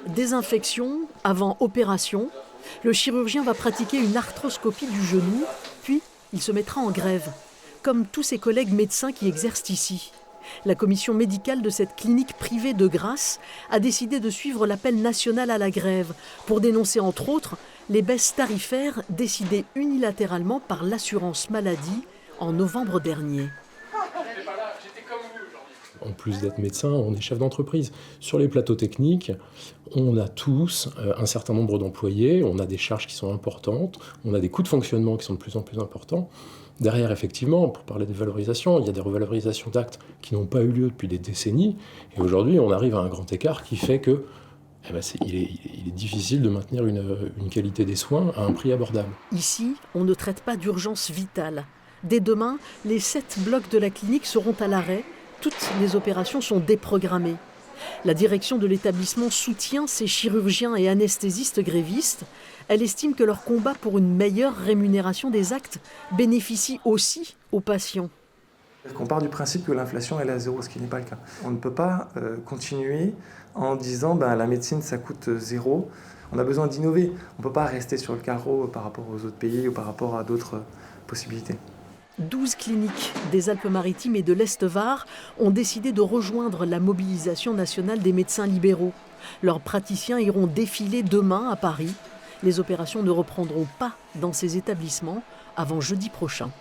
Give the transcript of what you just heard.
Désinfection avant opération. Le chirurgien va pratiquer une arthroscopie du genou, puis il se mettra en grève, comme tous ses collègues médecins qui exercent ici. La commission médicale de cette clinique privée de Grasse a décidé de suivre l'appel national à la grève pour dénoncer entre autres les baisses tarifaires décidées unilatéralement par l'assurance maladie en novembre dernier. En plus d'être médecin, on est chef d'entreprise. Sur les plateaux techniques, on a tous un certain nombre d'employés, on a des charges qui sont importantes, on a des coûts de fonctionnement qui sont de plus en plus importants. Derrière, effectivement, pour parler de valorisation, il y a des revalorisations d'actes qui n'ont pas eu lieu depuis des décennies. Et aujourd'hui, on arrive à un grand écart qui fait que il est difficile de maintenir une qualité des soins à un prix abordable. Ici, on ne traite pas d'urgence vitale. Dès demain, les 7 blocs de la clinique seront à l'arrêt. Toutes les opérations sont déprogrammées. La direction de l'établissement soutient ces chirurgiens et anesthésistes grévistes. Elle estime que leur combat pour une meilleure rémunération des actes bénéficie aussi aux patients. On part du principe que l'inflation elle est à zéro, ce qui n'est pas le cas. On ne peut pas continuer en disant la médecine ça coûte zéro. On a besoin d'innover. On ne peut pas rester sur le carreau par rapport aux autres pays ou par rapport à d'autres possibilités. 12 cliniques des Alpes-Maritimes et de l'Est-Var ont décidé de rejoindre la mobilisation nationale des médecins libéraux. Leurs praticiens iront défiler demain à Paris. Les opérations ne reprendront pas dans ces établissements avant jeudi prochain.